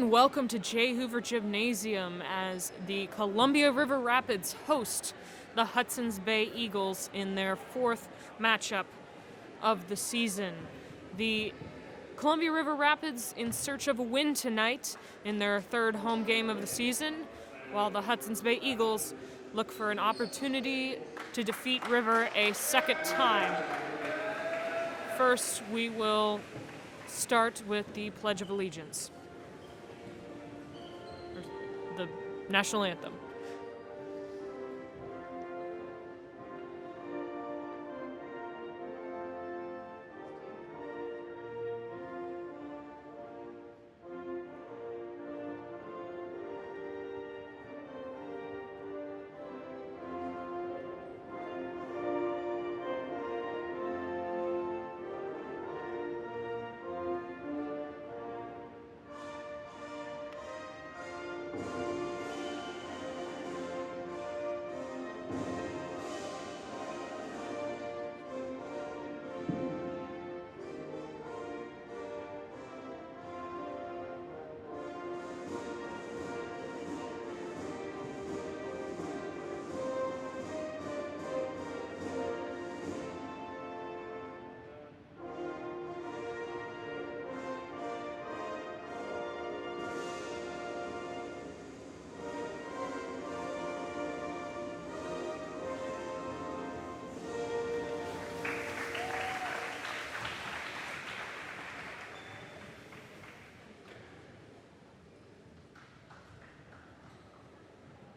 and welcome to J. Hoover Gymnasium as the Columbia River Rapids host the Hudson's Bay Eagles in their fourth matchup of the season. The Columbia River Rapids in search of a win tonight in their third home game of the season, while the Hudson's Bay Eagles look for an opportunity to defeat River a second time. First, we will start with the Pledge of Allegiance, or the national anthem.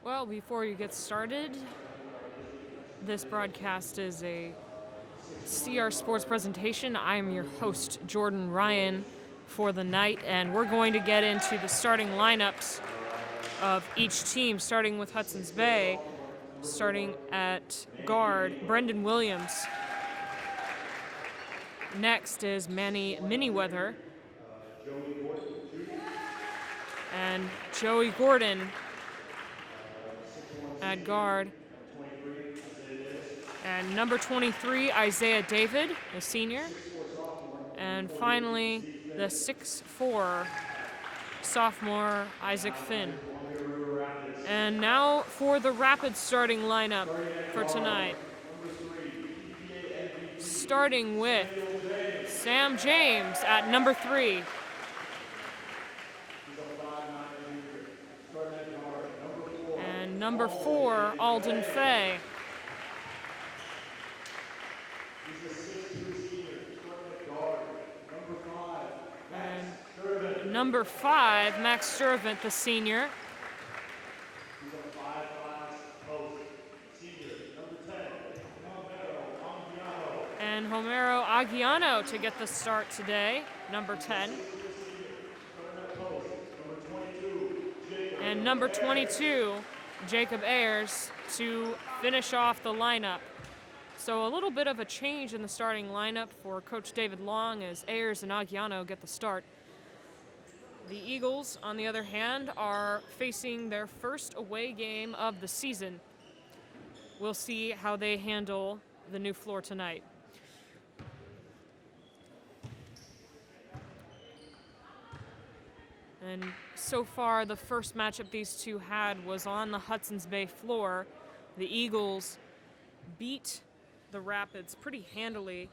Well, before you get started, this broadcast is a CR Sports presentation. I am your host, Jordan Ryan, for the night, and we're going to get into the starting lineups of each team, starting with Hudson's Bay, starting at guard, Brendan Williams. Next is Manny Miniweather, and Joey Gordon at guard, and number 23, Isaiah David, the senior, and finally, the 6'4", sophomore, Isaac Finn. And now for the Rapids starting lineup for tonight. Starting with Sam James at number 3. Number 4, Alden Fay. And number 5, Max Sturvant, the senior. And Homero Aguiano to get the start today, number 10. And number 22, Jacob Ayers, to finish off the lineup. So a little bit of a change in the starting lineup for Coach David Long as Ayers and Aguiano get the start. The Eagles, on the other hand, are facing their first away game of the season. We'll see how they handle the new floor tonight. And so far, the first matchup these two had was on the Hudson's Bay floor. The Eagles beat the Rapids pretty handily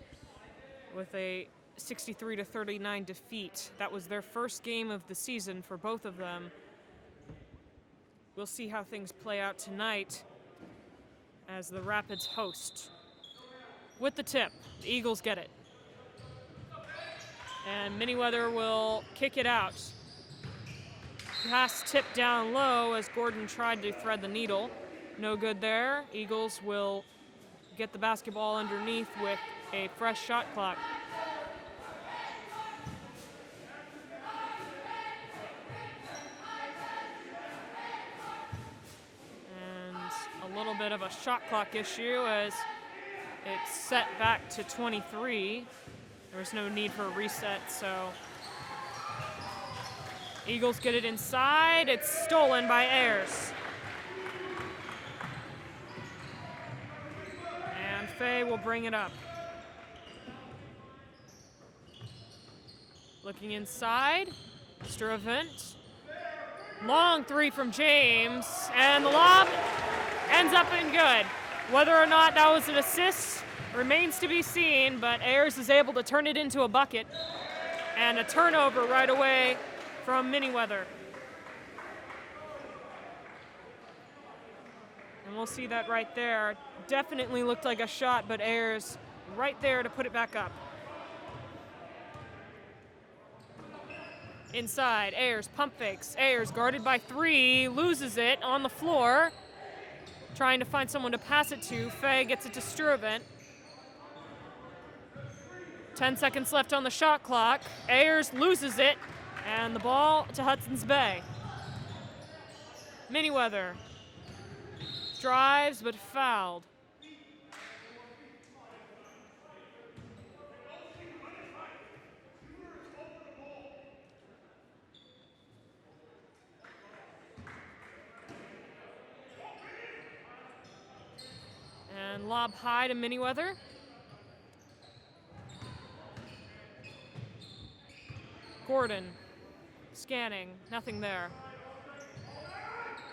with a 63-39 defeat. That was their first game of the season for both of them. We'll see how things play out tonight as the Rapids host. With the tip, the Eagles get it. And Miniweather will kick it out. Pass tipped down low as Gordon tried to thread the needle. No good there. Eagles will get the basketball underneath with a fresh shot clock. And a little bit of a shot clock issue as it's set back to 23. There's no need for a reset, so Eagles get it inside. It's stolen by Ayers. And Fay will bring it up. Looking inside, Stravent Long three from James, and the lob ends up in good. Whether or not that was an assist remains to be seen, but Ayers is able to turn it into a bucket, and a turnover right away from Miniweather. And we'll see that right there. Definitely looked like a shot, but Ayers right there to put it back up. Inside, Ayers pump fakes. Ayers guarded by three, loses it on the floor. Trying to find someone to pass it to. Faye gets it to Sturvant. 10 seconds left on the shot clock. Ayers loses it, and the ball to Hudson's Bay. Miniweather drives but fouled. And lob high to Miniweather. Gordon scanning, nothing there.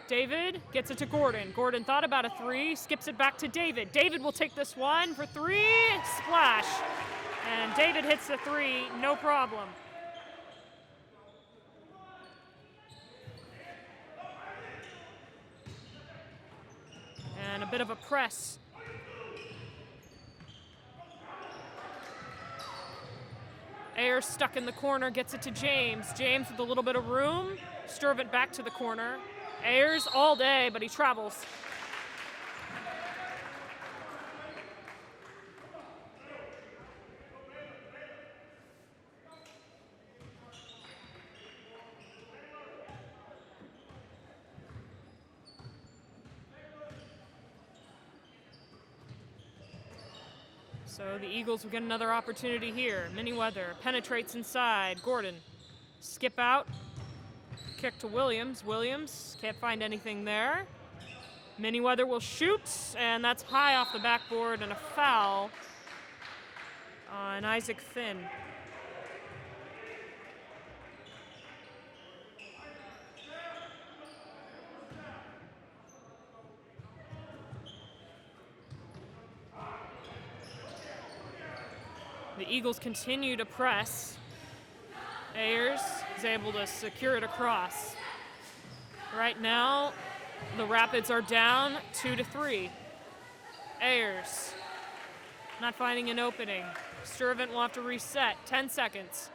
David gets it to Gordon. Gordon thought about a three, skips it back to David. David will take this one for three, splash. And David hits the three, no problem. And a bit of a press. Ayers stuck in the corner, gets it to James. James with a little bit of room. Sturvant back to the corner. Ayers all day, but he travels. So the Eagles will get another opportunity here. Miniweather penetrates inside. Gordon, skip out. Kick to Williams. Williams can't find anything there. Miniweather will shoot, and that's high off the backboard, and a foul on Isaac Finn. The Eagles continue to press. Ayers is able to secure it across. Right now, the Rapids are down 2-3. Ayers not finding an opening. Sturvant will have to reset. 10 seconds.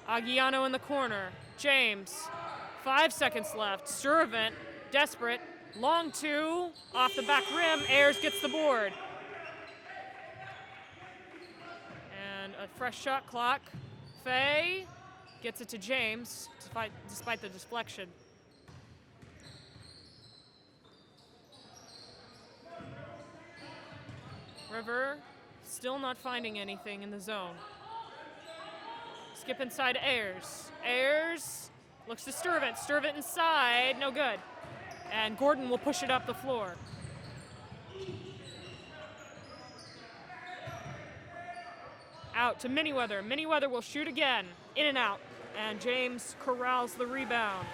Aguiano in the corner. James, 5 seconds left. Sturvant, desperate. Long two, off the back rim. Ayers gets the board. And a fresh shot clock. Faye gets it to James, despite the deflection. River still not finding anything in the zone. Skip inside Ayers. Ayers looks to Sturvant. Sturvant inside, no good. And Gordon will push it up the floor. Out to Miniweather. Miniweather will shoot again. In and out. And James corrals the rebound.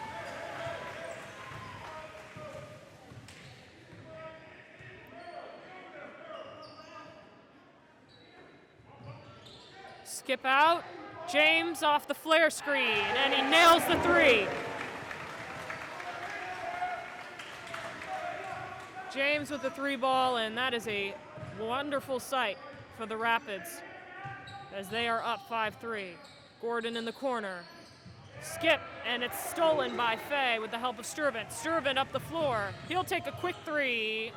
Skip out. James off the flare screen. And he nails the three. James with the three ball, and that is a wonderful sight for the Rapids as they are up 5-3. Gordon in the corner. Skip, and it's stolen by Faye with the help of Sturvant. Sturvant up the floor. He'll take a quick three.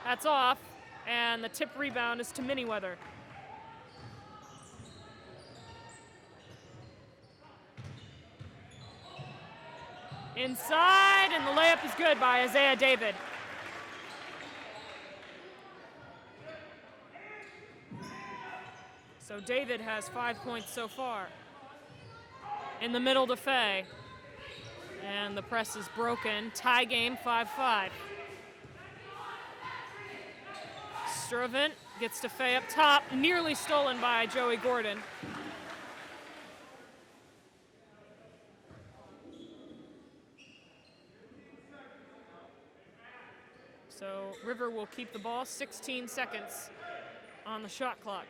That's off, and the tip rebound is to Miniweather. Inside, and the layup is good by Isaiah David. So David has 5 points so far. In the middle to Faye. And the press is broken. Tie game, 5-5. Sturvant gets to Faye up top. Nearly stolen by Joey Gordon. So River will keep the ball, 16 seconds on the shot clock.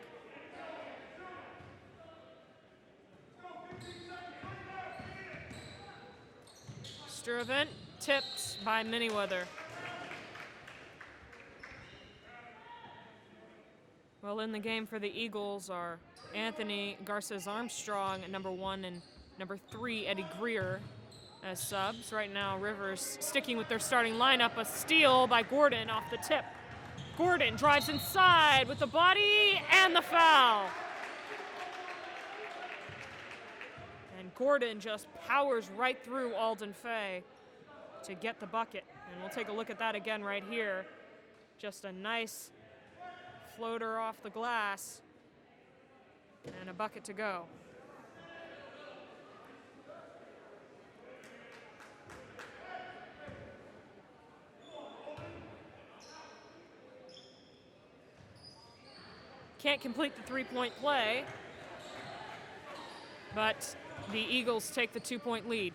Sturvant tipped by Manyweather. Well, in the game for the Eagles are Anthony Garces-Armstrong at number 1 and number 3, Eddie Greer, as subs. Right now, Rivers sticking with their starting lineup. A steal by Gordon off the tip. Gordon drives inside with the body and the foul. And Gordon just powers right through Alden Fay to get the bucket. And we'll take a look at that again right here. Just a nice floater off the glass and a bucket to go. Can't complete the three-point play, but the Eagles take the 2-point lead.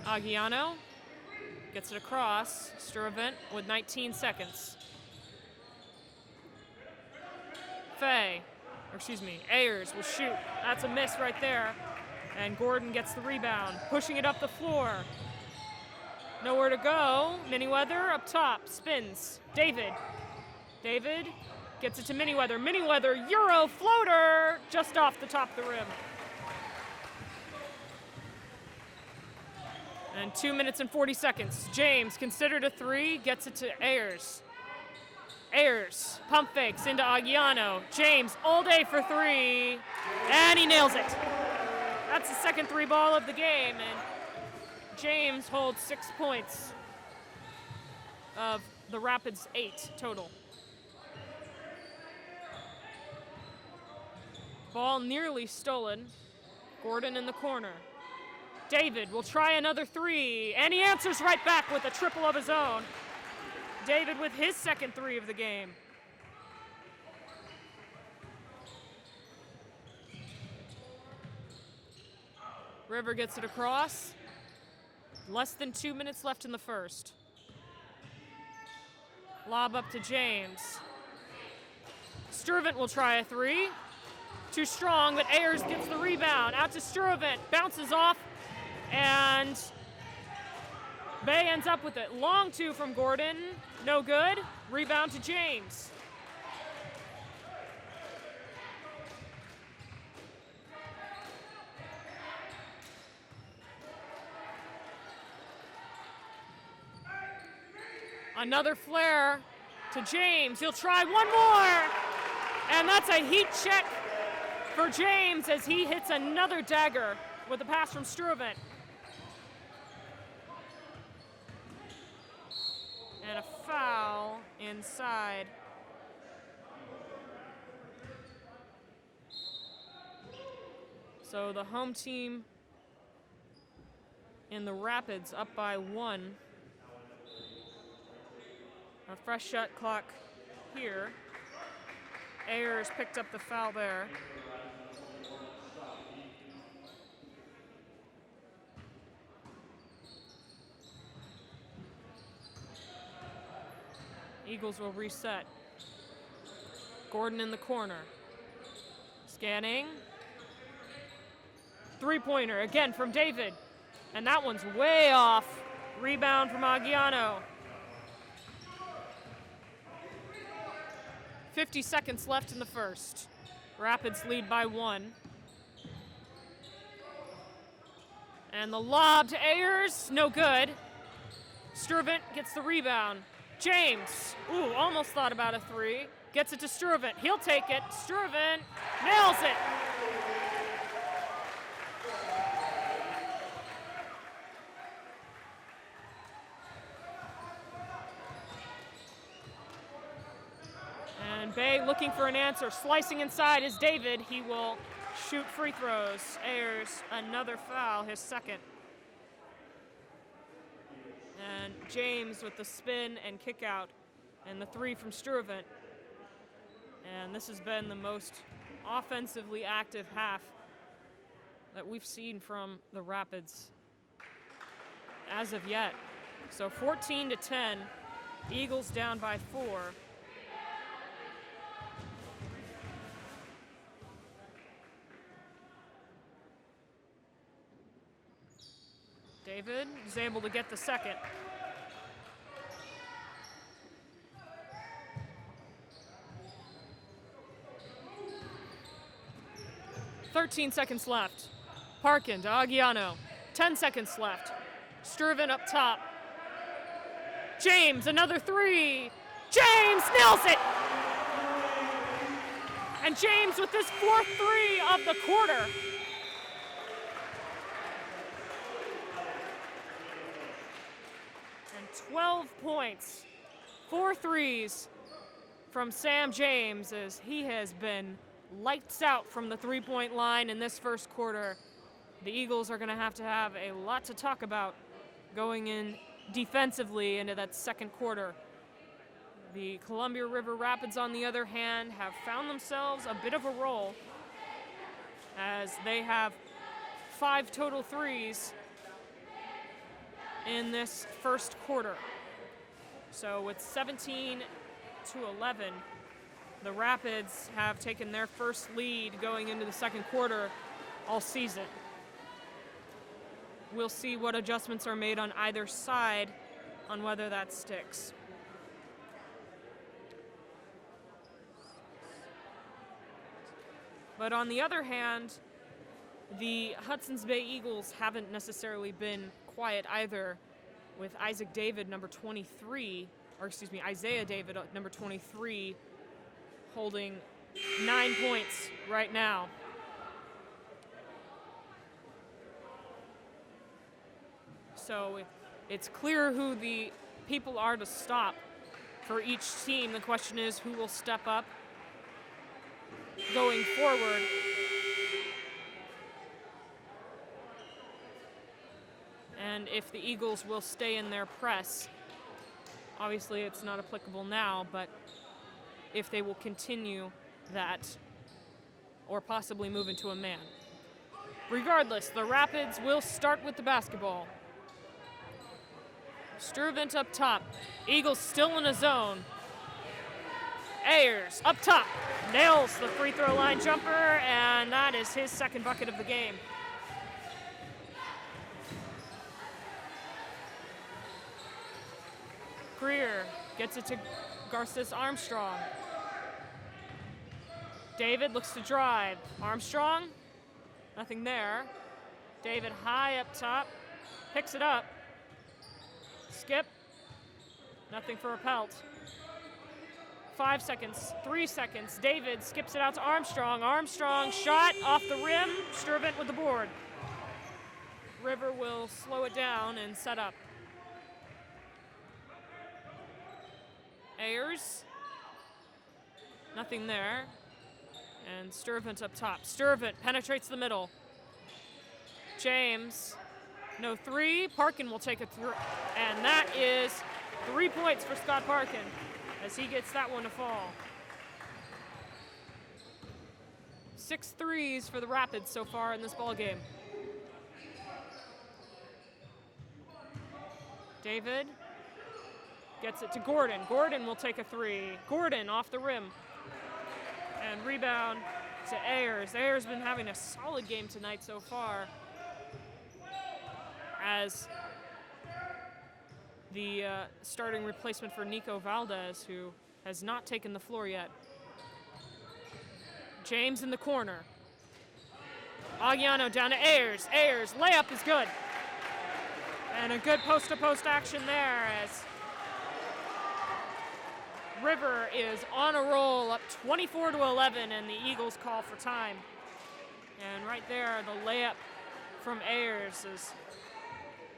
Aguiano gets it across. Sturvant with 19 seconds. Ayers will shoot. That's a miss right there. And Gordon gets the rebound, pushing it up the floor. Nowhere to go. Manyweather up top, spins. David gets it to Manyweather. Manyweather, Euro floater, just off the top of the rim. And 2 minutes and 40 seconds. James, considered a three, gets it to Ayers. Ayers, pump fakes into Aguiano. James, all day for three, and he nails it. That's the second three ball of the game, and James holds 6 points of the Rapids' 8 total. Ball nearly stolen. Gordon in the corner. David will try another three, and he answers right back with a triple of his own. David with his second three of the game. River gets it across. Less than 2 minutes left in the first. Lob up to James. Sturvant will try a three. Too strong, but Ayers gets the rebound. Out to Sturvant, bounces off, and Bay ends up with it. Long two from Gordon, no good. Rebound to James. Another flare to James. He'll try one more, and that's a heat check for James as he hits another dagger with a pass from Sturvant. And a foul inside. So the home team in the Rapids up by 1. A fresh shot clock here. Ayers picked up the foul there. Eagles will reset. Gordon in the corner. Scanning. Three-pointer again from David. And that one's way off. Rebound from Aguiano. 50 seconds left in the first. Rapids lead by 1. And the lob to Ayers, no good. Sturvant gets the rebound. James, almost thought about a three. Gets it to Sturvant. He'll take it. Sturvant nails it. And Bay looking for an answer. Slicing inside is David. He will shoot free throws. Ayers, another foul, his second. And James with the spin and kick out and the three from Sturvant. And this has been the most offensively active half that we've seen from the Rapids as of yet. So 14-10, Eagles down by 4. David is able to get the second. "13 seconds left. Parkin to Aguiano. 10 seconds left. Sturvin up top. James, another three. James nails it! And James with his fourth three of the quarter. And 12 points. 4 threes from Sam James as he has been lights out from the three-point line in this first quarter. The Eagles are going to have a lot to talk about going in defensively into that second quarter. The Columbia River Rapids, on the other hand, have found themselves a bit of a roll as they have 5 total threes in this first quarter. So with 17-11, the Rapids have taken their first lead going into the second quarter all season. We'll see what adjustments are made on either side on whether that sticks. But on the other hand, the Hudson's Bay Eagles haven't necessarily been quiet either, with Isaiah David, number 23, number 23, holding 9 points right now. So it's clear who the people are to stop for each team. The question is who will step up going forward. And if the Eagles will stay in their press. Obviously it's not applicable now, but if they will continue that or possibly move into a man. Regardless, the Rapids will start with the basketball. Sturvin up top. Eagles still in a zone. Ayers up top. Nails the free throw line jumper, and that is his second bucket of the game. Greer gets it to Garces Armstrong. David looks to drive. Armstrong, nothing there. David high up top, picks it up. Skip, nothing for a pelt. 5 seconds, 3 seconds. David skips it out to Armstrong. Armstrong shot off the rim. Sturvin with the board. River will slow it down and set up. Ayers, nothing there. And Sturvin up top. Sturvin penetrates the middle. James, no three. Parkin will take a three. And that is 3 points for Scott Parkin as he gets that one to fall. 6 threes for the Rapids so far in this ballgame. David gets it to Gordon. Gordon will take a three. Gordon off the rim. And rebound to Ayers. Ayers been having a solid game tonight so far as the starting replacement for Nico Valdez, who has not taken the floor yet. James in the corner. Aguiano down to Ayers. Ayers, layup is good. And a good post-to-post action there as River is on a roll, up 24-11, and the Eagles call for time. And right there, the layup from Ayers is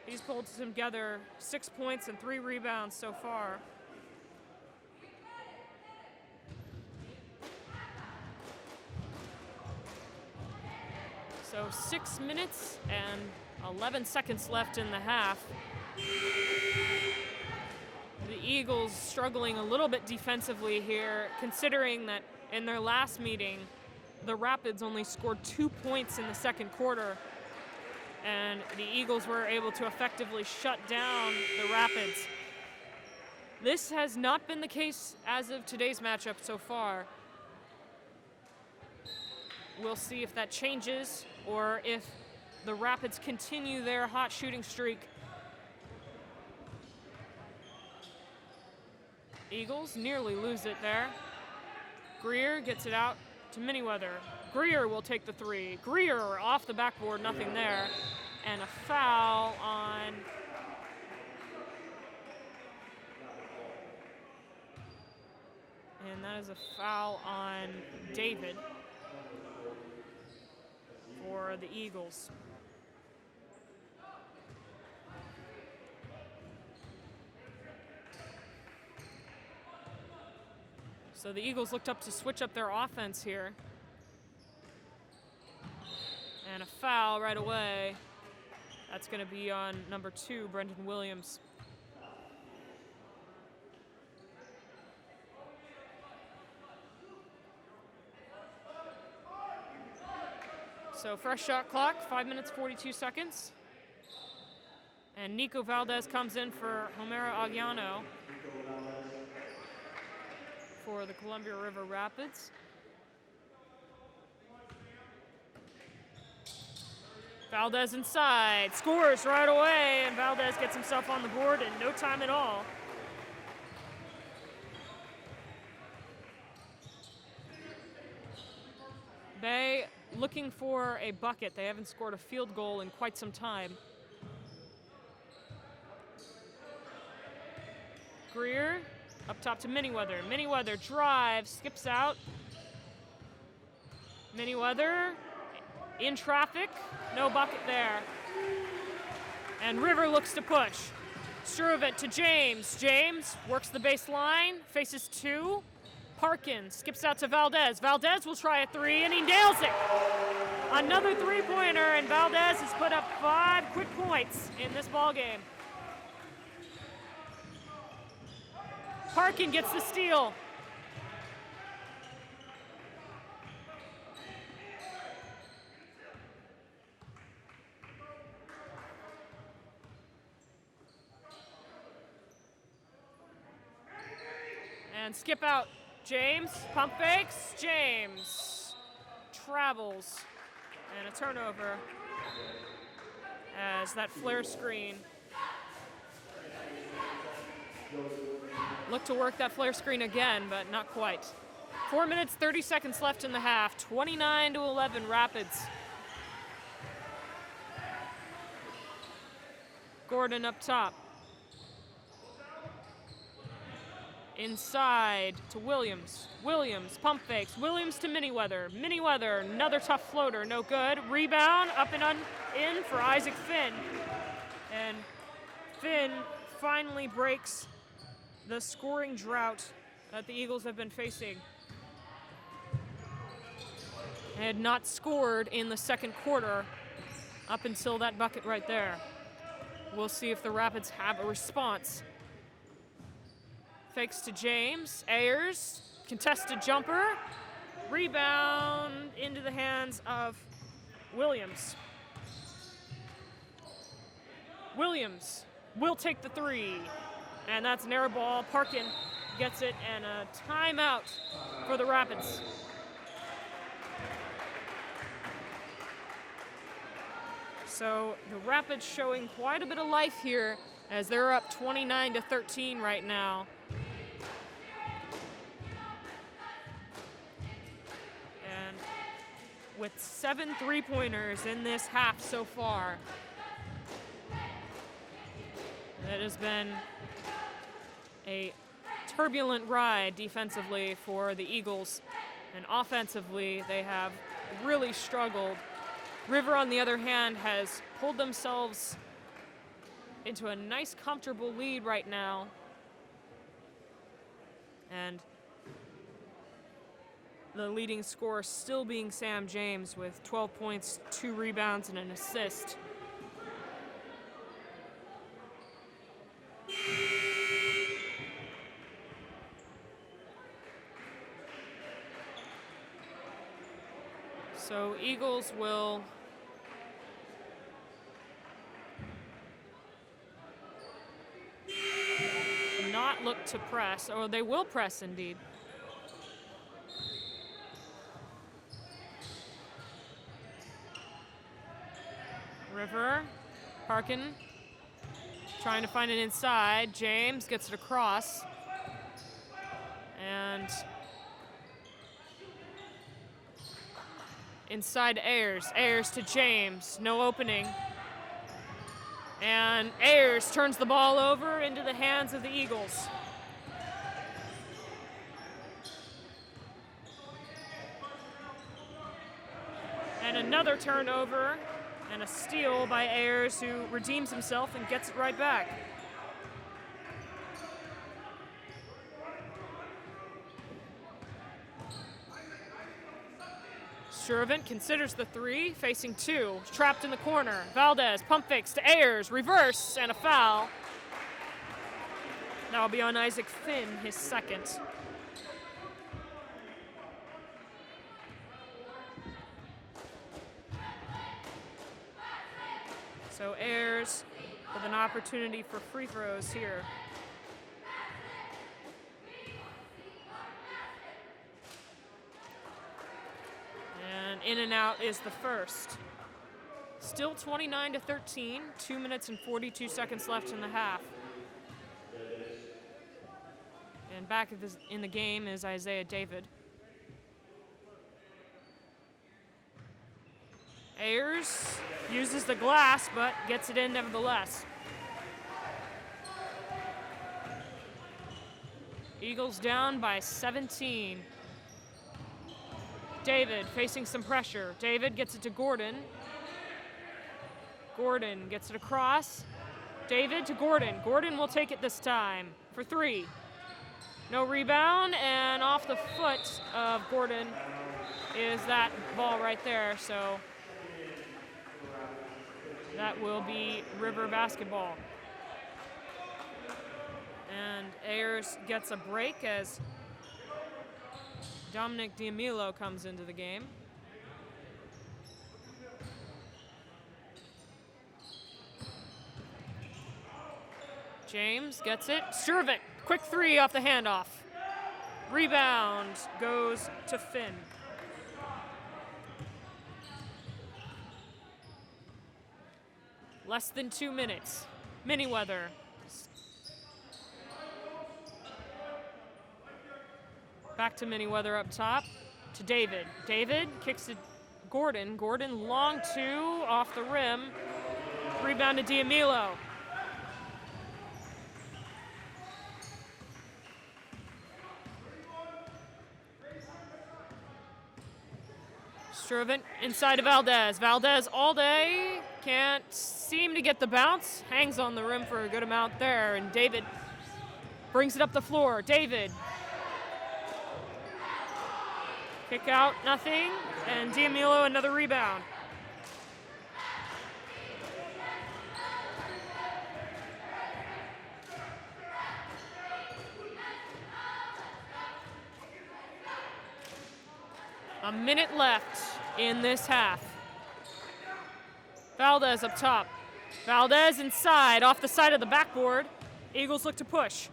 he's pulled together 6 points and 3 rebounds so far. So 6 minutes and 11 seconds left in the half. The Eagles struggling a little bit defensively here, considering that in their last meeting, the Rapids only scored 2 points in the second quarter. and the Eagles were able to effectively shut down the Rapids. This has not been the case as of today's matchup so far. We'll see if that changes or if the Rapids continue their hot shooting streak. Eagles nearly lose it there. Greer gets it out to Manyweather. Greer will take the three. Greer off the backboard, nothing there. And a foul on and that is a foul on David for the Eagles. So the Eagles looked up to switch up their offense here. And a foul right away. That's going to be on number 2, Brendan Williams. So fresh shot clock, 5 minutes, 42 seconds. And Nico Valdez comes in for Homero Aguiano for the Columbia River Rapids. Valdez inside, scores right away, and Valdez gets himself on the board in no time at all. Bay looking for a bucket. They haven't scored a field goal in quite some time. Greer up top to Manyweather. Manyweather drives, skips out. Manyweather in traffic, no bucket there. And River looks to push. Struvet to James. James works the baseline, faces 2. Parkin skips out to Valdez. Valdez will try a 3, and he nails it. Another three-pointer, and Valdez has put up 5 quick points in this ballgame. Parkin gets the steal. And skip out. James, pump fakes, James travels, and a turnover as that flare screen. Look to work that flare screen again, but not quite. 4 minutes, 30 seconds left in the half, 29-11 Rapids. Gordon up top. Inside to Williams. Williams, pump fakes. Williams to Manyweather. Manyweather, another tough floater, no good. Rebound, up and in for Isaac Finn. And Finn finally breaks the scoring drought that the Eagles have been facing. They had not scored in the second quarter up until that bucket right there. We'll see if the Rapids have a response. Fakes to James. Ayers, contested jumper. Rebound into the hands of Williams. Williams will take the 3. And that's an air ball. Parkin gets it, and a timeout for the Rapids. So the Rapids showing quite a bit of life here as they're up 29-13 right now. And with 7 three-pointers in this half so far, it has been a turbulent ride defensively for the Eagles, and offensively they have really struggled. River, on the other hand, has pulled themselves into a nice, comfortable lead right now. And the leading scorer still being Sam James with 12 points, 2 rebounds, and an assist. So Eagles will not look to press, or they will press indeed. River, Parkin, trying to find it inside. James gets it across. And inside Ayers. Ayers to James. No opening. And Ayers turns the ball over into the hands of the Eagles. And another turnover and a steal by Ayers, who redeems himself and gets it right back. Sturvant considers the three, facing two, trapped in the corner. Valdez, pump fakes to Ayers, reverse, and a foul. That will be on Isaac Finn, his second. So Ayers with an opportunity for free throws here. And in and out is the first. Still 29-13, 2 minutes and 42 seconds left in the half. And back in the game is Isaiah David. Ayers uses the glass, but gets it in nevertheless. Eagles down by 17. David facing some pressure. David gets it to Gordon. Gordon gets it across. David to Gordon. Gordon will take it this time for three. No rebound, and off the foot of Gordon is that ball right there, so that will be River basketball. And Ayers gets a break as Dominic D'Amilo comes into the game. James gets it. Sturvant, quick three off the handoff. Rebound goes to Finn. Less than 2 minutes. Miniweather. Back to Miniweather up top to David. David kicks to Gordon. Gordon long two off the rim. Rebound to D'Amilo. Sturvant inside of Valdez. Valdez all day. Can't seem to get the bounce. Hangs on the rim for a good amount there. And David brings it up the floor. David. Kick out, nothing. And D'Amilo another rebound. A minute left in this half. Valdez up top. Valdez inside, off the side of the backboard. Eagles look to push.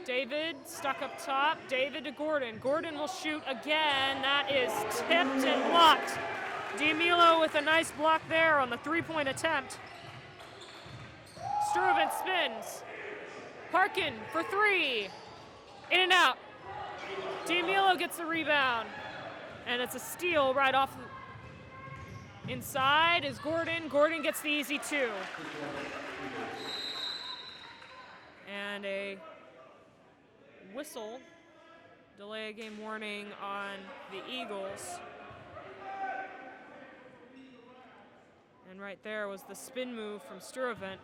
David stuck up top. David to Gordon. Gordon will shoot again. That is tipped and blocked. D'Amilo with a nice block there on the three-point attempt. Sturvant spins. Parkin for three. In and out. D'Amilo gets the rebound. And it's a steal right off. Inside is Gordon. Gordon gets the easy two. And a whistle. Delay of game warning on the Eagles. And right there was the spin move from Sturvant.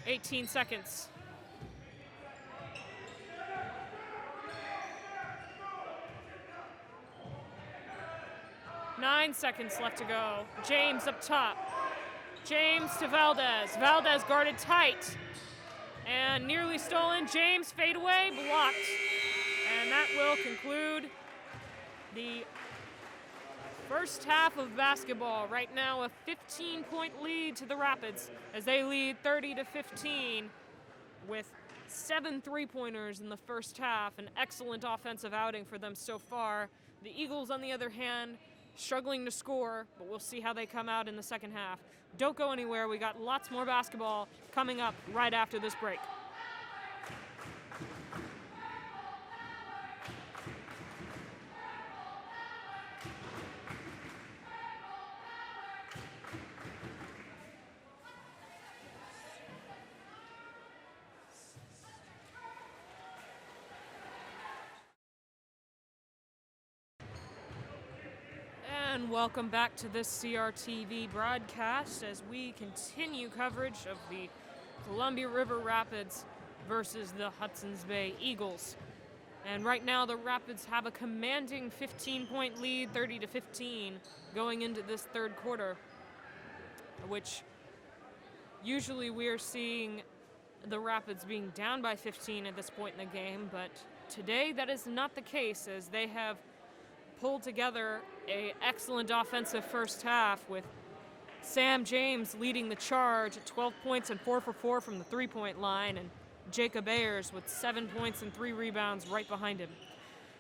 $18 seconds. Nine seconds left to go. James up top. James to Valdez. Valdez guarded tight. And nearly stolen. James fade away, blocked. And that will conclude the First half of basketball. Right now a 15-point lead to the Rapids as they lead 30-15 with 7 3-pointers in the first half. An excellent offensive outing for them so far. The Eagles, on the other hand, struggling to score, but we'll see how they come out in the second half. Don't go anywhere. We got lots more basketball coming up right after this break. And welcome back to this CRTV broadcast as we continue coverage of the Columbia River Rapids versus the Hudson's Bay Eagles. And right now the Rapids have a commanding 15-point lead, 30-15, going into this third quarter, which usually we're seeing the Rapids being down by 15 at this point in the game, but today that is not the case as they have pulled together an excellent offensive first half with Sam James leading the charge at 12 points and 4 for 4 from the three-point line, and Jacob Ayers with 7 points and 3 rebounds right behind him.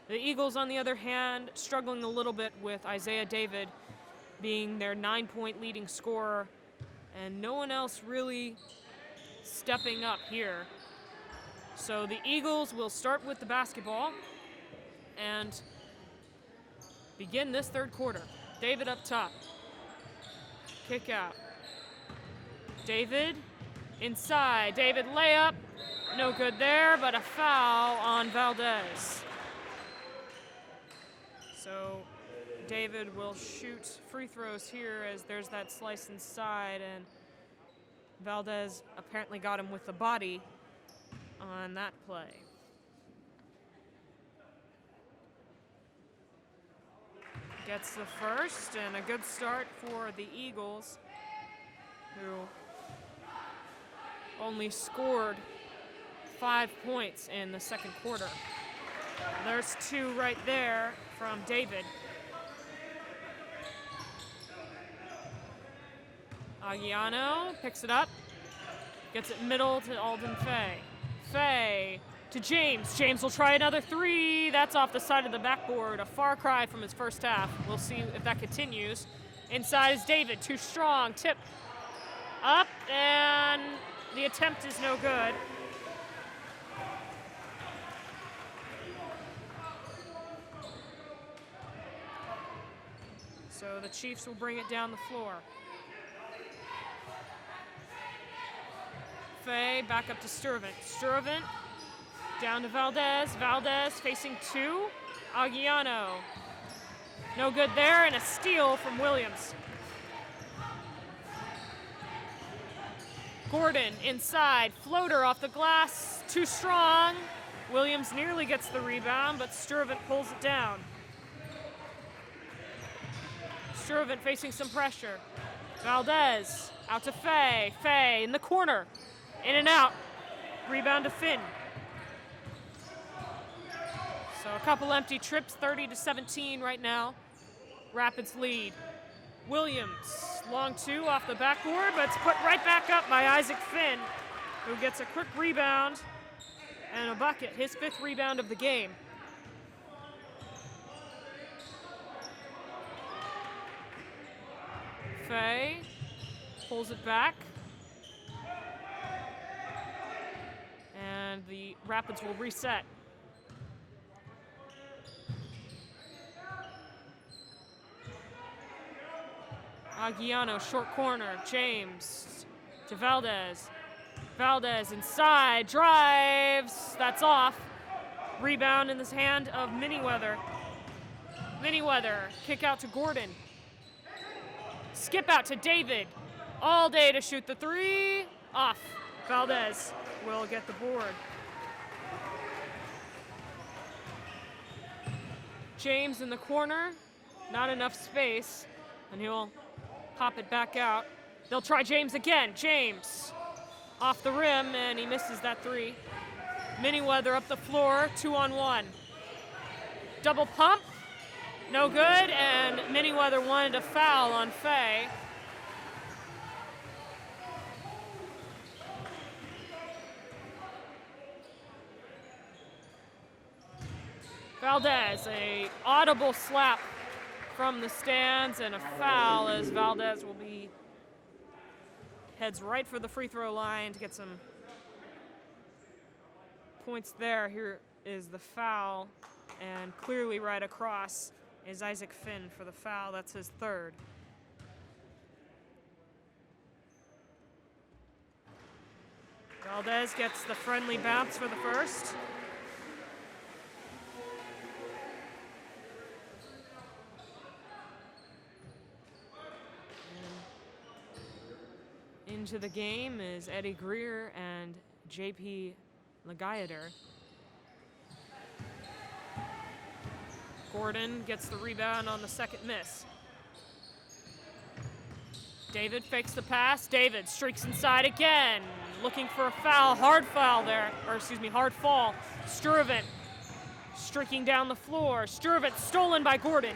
The Eagles, on the other hand, struggling a little bit with Isaiah David being their 9-point leading scorer, and no one else really stepping up here. So the Eagles will start with the basketball and begin this third quarter. David up top. Kick out. David inside. David layup. No good there, but a foul on Valdez. So David will shoot free throws here as there's that slice inside, and Valdez apparently got him with the body on that play. Gets the first, and a good start for the Eagles, who only scored 5 points in the second quarter. There's 2 right there from David. Aguiano picks it up, gets it middle to Alden Faye. Faye to James. James will try another 3. That's off the side of the backboard. A far cry from his first half. We'll see if that continues. Inside is David. Too strong. Tip up, and the attempt is no good. So the Chiefs will bring it down the floor. Faye back up to Sturvant. Sturvant down to Valdez. Valdez facing 2. Aguiano. No good there, and a steal from Williams. Gordon inside. Floater off the glass. Too strong. Williams nearly gets the rebound, but Sturvant pulls it down. Sturvant facing some pressure. Valdez out to Faye. Faye in the corner. In and out. Rebound to Finn. So a couple empty trips, 30-17 right now. Rapids lead. Williams, long 2 off the backboard, but it's put right back up by Isaac Finn, who gets a quick rebound and a bucket, his 5th rebound of the game. Faye pulls it back. And the Rapids will reset. Aguiano, short corner. James to Valdez. Valdez inside, drives. That's off. Rebound in the hand of Miniweather. Miniweather, kick out to Gordon. Skip out to David. All day to shoot the 3. Off. Valdez will get the board. James in the corner. Not enough space. And he'll pop it back out. They'll try James again. James off the rim, and he misses that 3. Miniweather up the floor, 2-on-1. Double pump. No good, and Miniweather wanted a foul on Faye. Valdez, a audible slap from the stands and a foul as Valdez will be heads right for the free throw line to get some points there. Here is the foul, and clearly right across is Isaac Finn for the foul. That's his third. Valdez gets the friendly bounce for the first. And into the game is Eddie Greer and JP Legayader. Gordon gets the rebound on the second miss. David fakes the pass. David streaks inside again, looking for a foul. Hard foul there, or excuse me, hard fall. Sturvant streaking down the floor. Sturvant stolen by Gordon.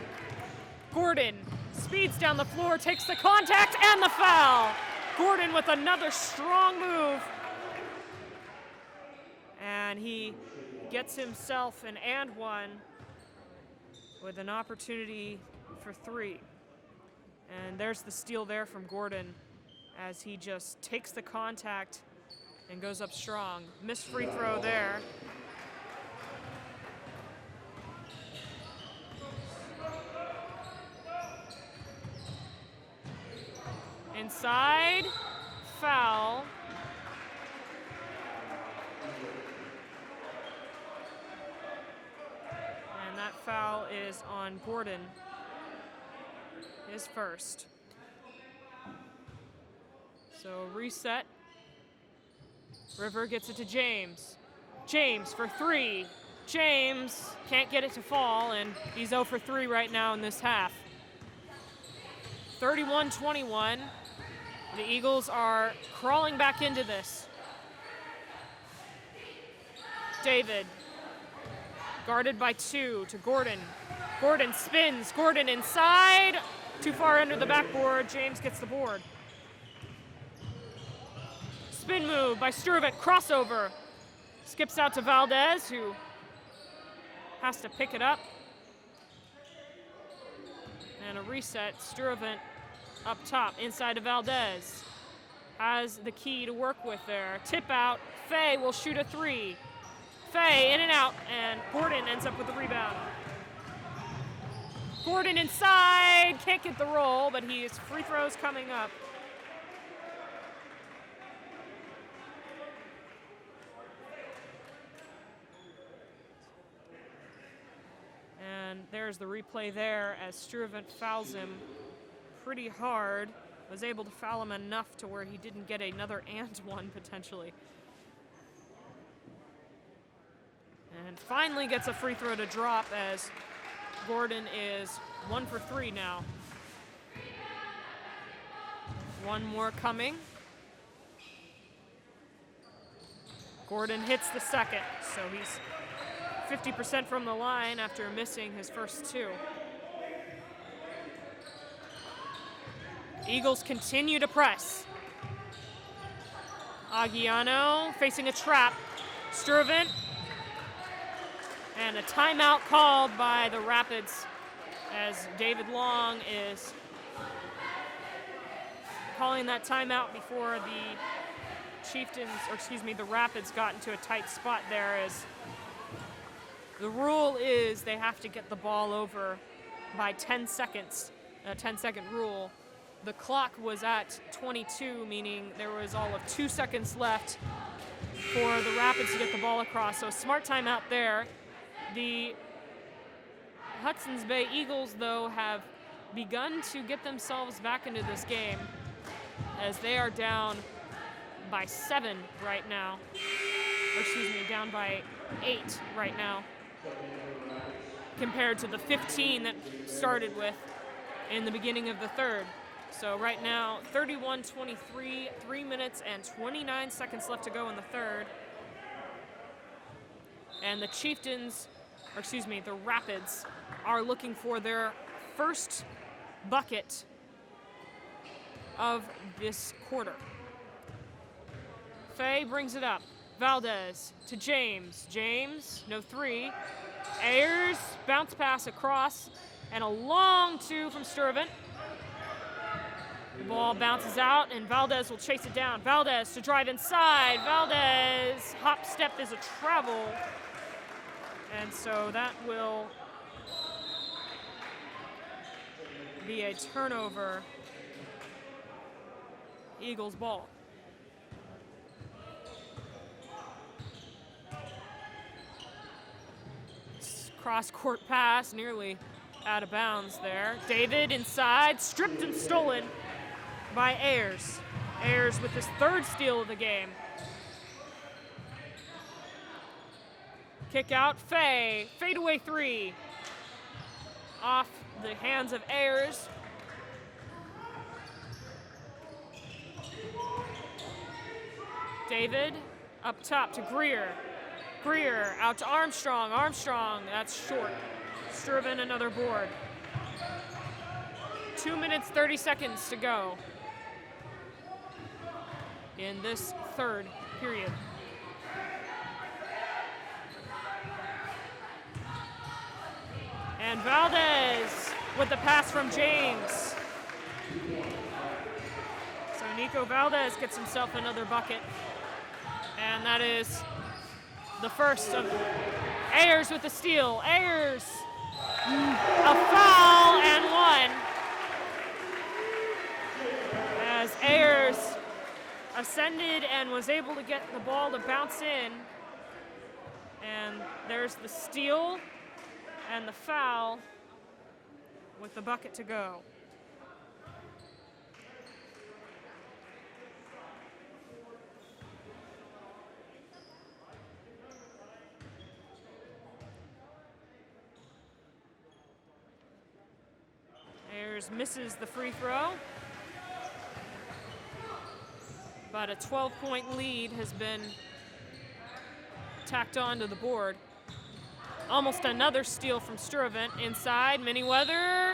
Gordon speeds down the floor, takes the contact and the foul. Gordon with another strong move. And he gets himself an and one with an opportunity for three. And there's the steal there from Gordon as he just takes the contact and goes up strong. Missed free throw there. Inside, foul. And that foul is on Gordon, his first. So reset. River gets it to James. James for three. James can't get it to fall, and he's 0 for 3 right now in this half. 31-21. The Eagles are crawling back into this. David, guarded by 2 to Gordon. Gordon spins, Gordon inside. Too far under the backboard, James gets the board. Spin move by Sturvant, crossover. Skips out to Valdez, who has to pick it up. And a reset, Sturvant up top, inside to Valdez. Has the key to work with there. Tip out, Faye will shoot a 3. Faye in and out, and Gordon ends up with the rebound. Gordon inside, can't get the roll, but his free throws coming up. And there's the replay there as Sturvant fouls him pretty hard. Was able to foul him enough to where he didn't get another and one potentially. And finally gets a free throw to drop as Gordon is 1 for 3 now. One more coming. Gordon hits the second, so he's 50% from the line after missing his first 2. Eagles continue to press. Aguiano facing a trap. Sturvant. And a timeout called by the Rapids as David Long is calling that timeout before the Chieftains, or excuse me, the Rapids got into a tight spot there. As the rule is they have to get the ball over by 10 seconds, a 10-second rule. The clock was at 22, meaning there was all of 2 seconds left for the Rapids to get the ball across. So a smart timeout there. The Hudson's Bay Eagles, though, have begun to get themselves back into this game as they are down by 7 right now. Or excuse me, down by 8 right now compared to the 15 that started with in the beginning of the third. So right now, 31-23, 3 minutes and 29 seconds left to go in the third. And the Chieftains the Rapids are looking for their first bucket of this quarter. Fay brings it up. Valdez to James. James, no three. Ayers, bounce pass across, and a long two from Sturvant. The ball bounces out, and Valdez will chase it down. Valdez to drive inside. Valdez, hop step is a travel. And so that will be a turnover. Eagles ball. Cross-court pass, nearly out of bounds there. David inside, stripped and stolen by Ayers. Ayers with his third steal of the game. Kick out, Fay. Fadeaway three. Off the hands of Ayers. David up top to Greer. Greer out to Armstrong. Armstrong, that's short. Sturvant another board. 2 minutes, 30 seconds to go in this third period. And Valdez with the pass from James. So Nico Valdez gets himself another bucket. And that is the first of Ayers with the steal. Ayers, a foul and one. As Ayers ascended and was able to get the ball to bounce in. And there's the steal and the foul with the bucket to go. Ayers misses the free throw, but a 12-point lead has been tacked onto the board. Almost another steal from Sturvant. Inside, Manyweather,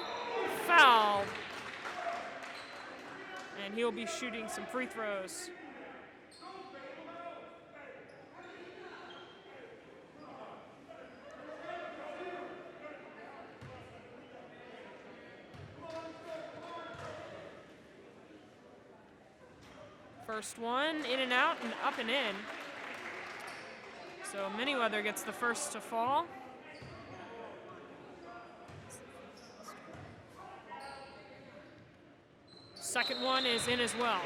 foul. And he'll be shooting some free throws. First one, in and out and up and in. So Manyweather gets the first to fall. Second one is in as well.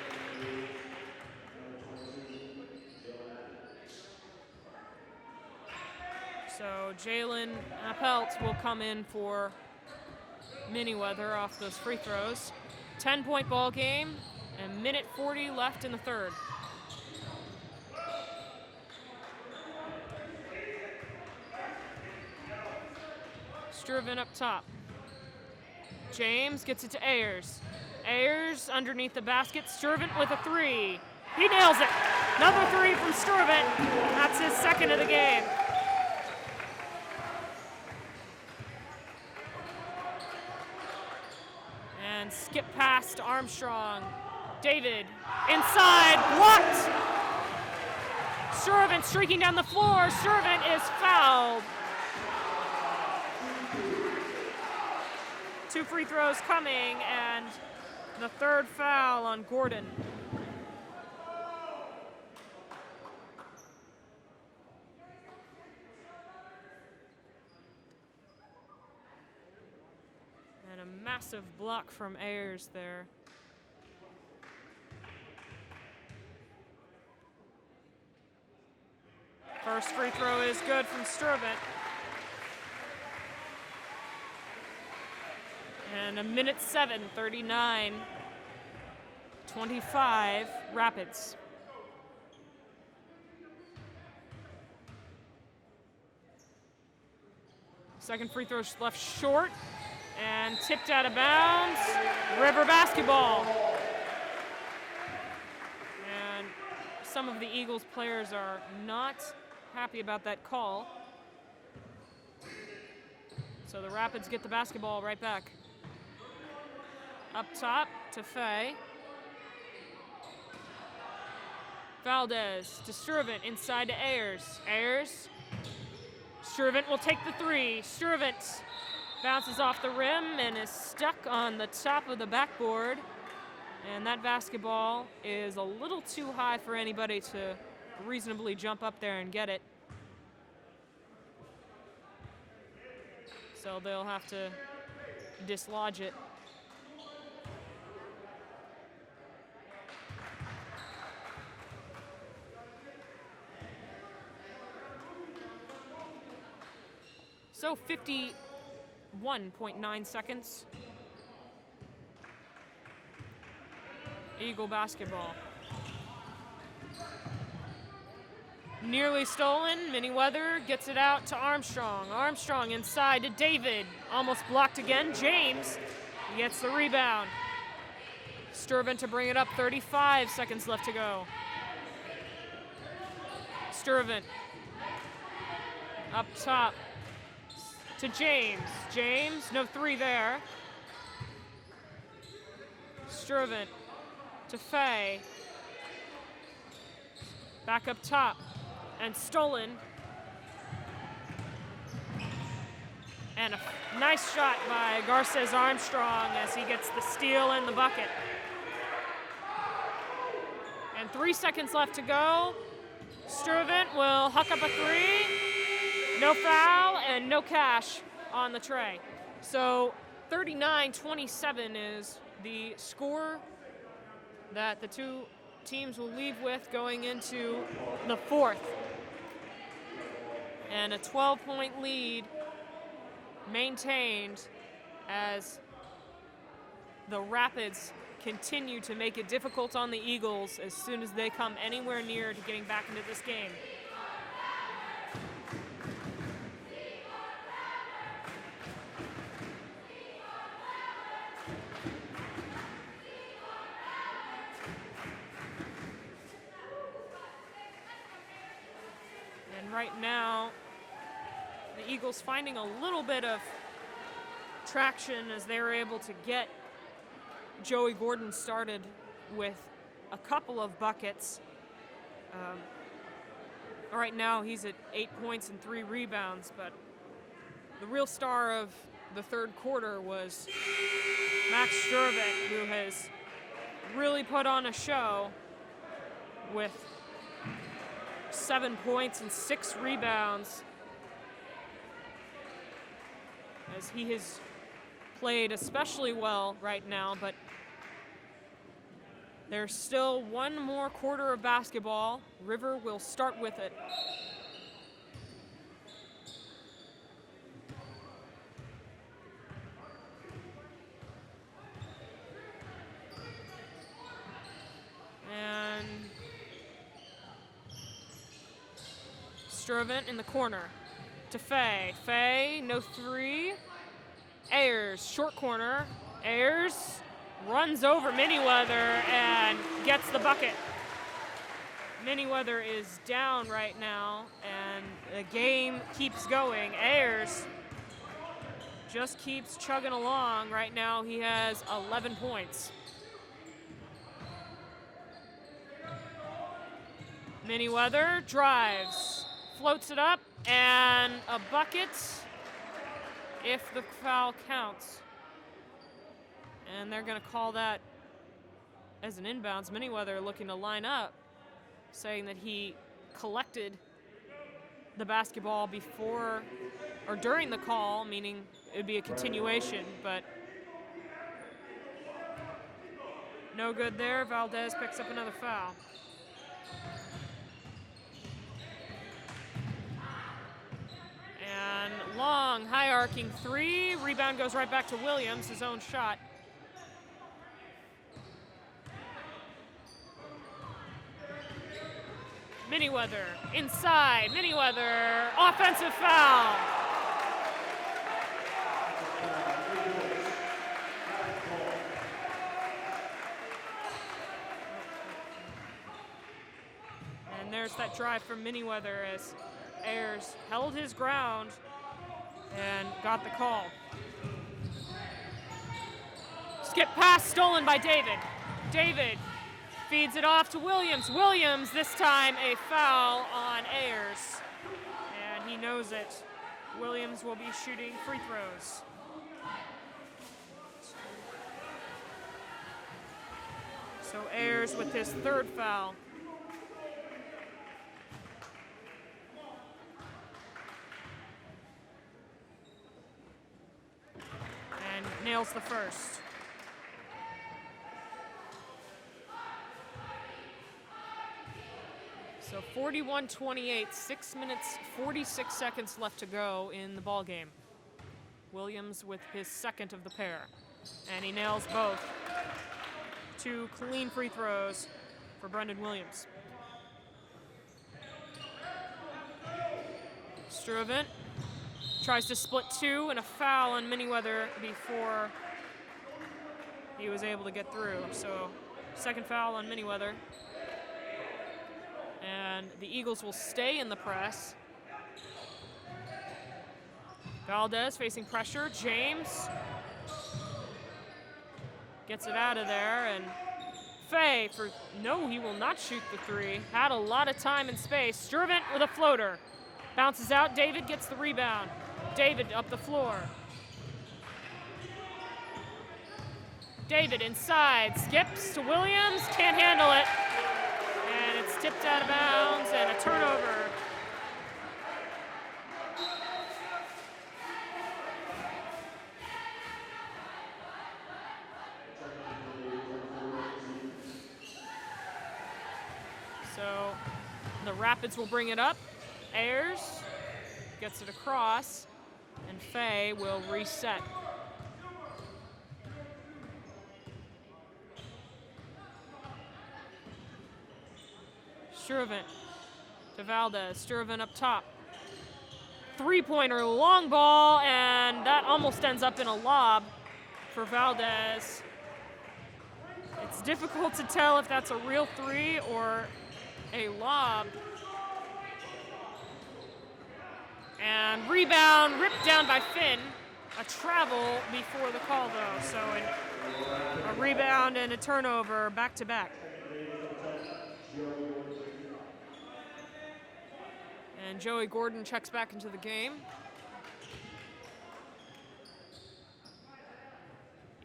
So Jalen Appelt will come in for Manyweather off those free throws. 10-point ball game, and 1:40 left in the third. Sturvant up top. James gets it to Ayers. Ayers underneath the basket. Sturvant with a three. He nails it. Another three from Sturvant. That's his second of the game. And skip past Armstrong. David inside, blocked. Sturvant streaking down the floor. Sturvant is fouled. 2 free throws coming, and the third foul on Gordon. And a massive block from Ayers there. First free throw is good from Sturvant. And a 1:07, 39, 25, Rapids. Second free throw left short and tipped out of bounds. River basketball. And some of the Eagles players are not happy about that call. So the Rapids get the basketball right back. Up top to Faye. Valdez to Sturvant, inside to Ayers. Ayers. Sturvant will take the three. Sturvant bounces off the rim and is stuck on the top of the backboard. And that basketball is a little too high for anybody to reasonably jump up there and get it. So they'll have to dislodge it. So 51.9 seconds. Eagle basketball. Nearly stolen. Manyweather gets it out to Armstrong. Armstrong inside to David. Almost blocked again. James gets the rebound. Sturvant to bring it up. 35 seconds left to go. Sturvant up top to James. James, no three there. Sturvant to Faye. Back up top. And stolen. And a nice shot by Garces Armstrong as he gets the steal and the bucket. And 3 seconds left to go. Sturvant will huck up a three. No foul and no cash on the tray. So 39-27 is the score that the two teams will leave with going into the fourth. And a 12-point lead maintained as the Rapids continue to make it difficult on the Eagles as soon as they come anywhere near to getting back into this game. Right now, the Eagles finding a little bit of traction as they were able to get Joey Gordon started with a couple of buckets. Right now, he's at 8 points and 3 rebounds, but the real star of the third quarter was Max Sturvant, who has really put on a show with 7 points and 6 rebounds as he has played especially well right now, but there's still one more quarter of basketball. River will start with it. And Sturvant in the corner to Faye. Faye, no three. Ayers, short corner. Ayers runs over Manyweather and gets the bucket. Manyweather is down right now, and the game keeps going. Ayers just keeps chugging along. Right now he has 11 points. Manyweather drives. Floats it up, and a bucket if the foul counts. And they're going to call that as an inbounds. Manyweather looking to line up, saying that he collected the basketball before or during the call, meaning it would be a continuation, but no good there. Valdez picks up another foul. And long, high-arcing three. Rebound goes right back to Williams, his own shot. Manyweather, inside. Manyweather, offensive foul. And there's that drive from Manyweather as Ayers held his ground and got the call. Skip pass stolen by David. David feeds it off to Williams. Williams, this time a foul on Ayers. And he knows it. Williams will be shooting free throws. So Ayers with his third foul. And nails the first. So 41-28, 6 minutes, 46 seconds left to go in the ball game. Williams with his second of the pair. And he nails both. 2 clean free throws for Brendan Williams. Struvent tries to split 2 and a foul on Manyweather before he was able to get through. So second foul on Manyweather. And the Eagles will stay in the press. Valdez facing pressure. James gets it out of there. And Fay, no, he will not shoot the 3. Had a lot of time and space. Struvent with a floater. Bounces out. David gets the rebound. David up the floor. David inside. Skips to Williams. Can't handle it. And it's tipped out of bounds and a turnover. So the Rapids will bring it up. Ayers gets it across, and Fay will reset. Struvent to Valdez. Struvent up top. Three-pointer, long ball, and that almost ends up in a lob for Valdez. It's difficult to tell if that's a real 3 or a lob. And rebound ripped down by Finn. A travel before the call, though. So a rebound and a turnover back-to-back. And Joey Gordon checks back into the game.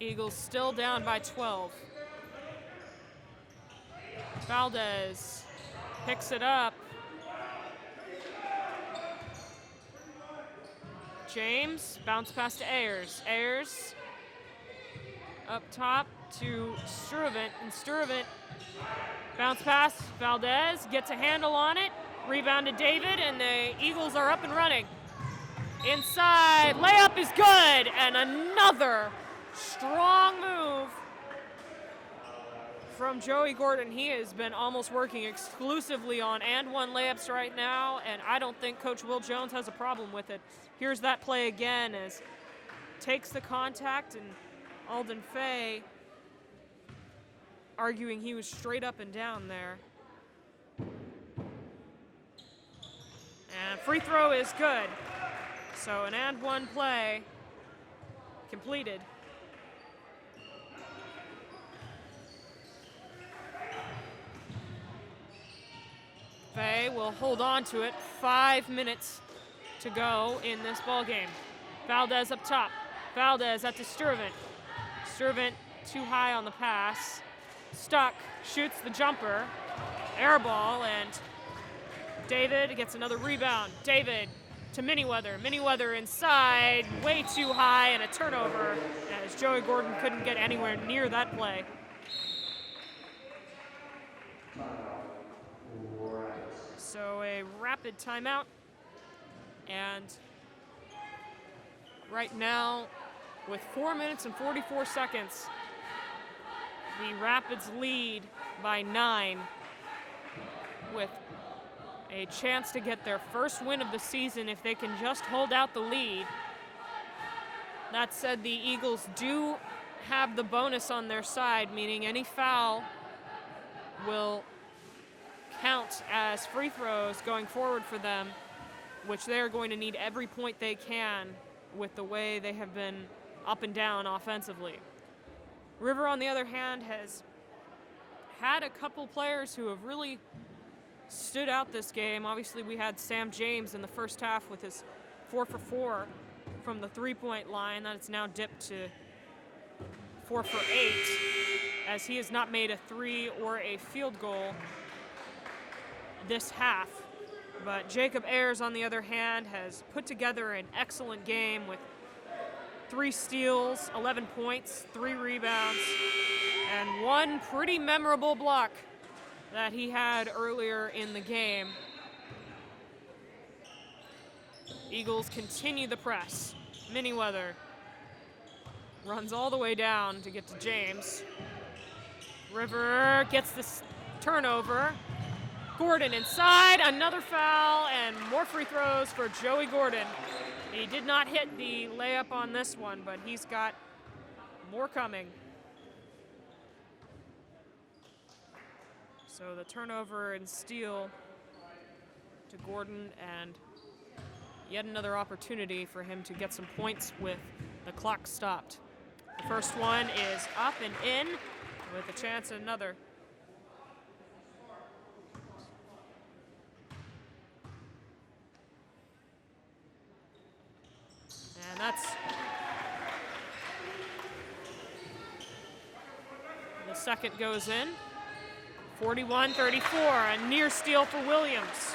Eagles still down by 12. Valdez picks it up. James, bounce pass to Ayers. Ayers up top to Struvent, and Struvent bounce pass. Valdez gets a handle on it. Rebound to David, and the Eagles are up and running. Inside, layup is good, and another strong move from Joey Gordon. He has been almost working exclusively on and one layups right now, and I don't think Coach Will Jones has a problem with it. Here's that play again as takes the contact, and Alden Fay arguing he was straight up and down there. And free throw is good. So an and one play completed. Fay will hold on to it. 5 minutes to go in this ball game. Valdez up top. Valdez out to Struvent. Struvent too high on the pass. Stuck, shoots the jumper. Air ball, and David gets another rebound. David to Manyweather. Manyweather inside, way too high, and a turnover as Joey Gordon couldn't get anywhere near that play. So a rapid timeout. And right now, with 4 minutes and 44 seconds, the Rapids lead by 9 with a chance to get their first win of the season if they can just hold out the lead. That said, the Eagles do have the bonus on their side, meaning any foul will count as free throws going forward for them, which they're going to need every point they can with the way they have been up and down offensively. River, on the other hand, has had a couple players who have really stood out this game. Obviously, we had Sam James in the first half with his 4 for 4 from the three-point line. That's now dipped to 4 for 8, as he has not made a three or a field goal this half. But Jacob Ayers, on the other hand, has put together an excellent game with 3 steals, 11 points, 3 rebounds, and 1 pretty memorable block that he had earlier in the game. Eagles continue the press. Miniweather runs all the way down to get to James. River gets this turnover. Gordon inside, another foul, and more free throws for Joey Gordon. He did not hit the layup on this one, but he's got more coming. So the turnover and steal to Gordon, and yet another opportunity for him to get some points with the clock stopped. The first one is up and in with a chance at another. And that's the second goes in. 41-34, a near steal for Williams.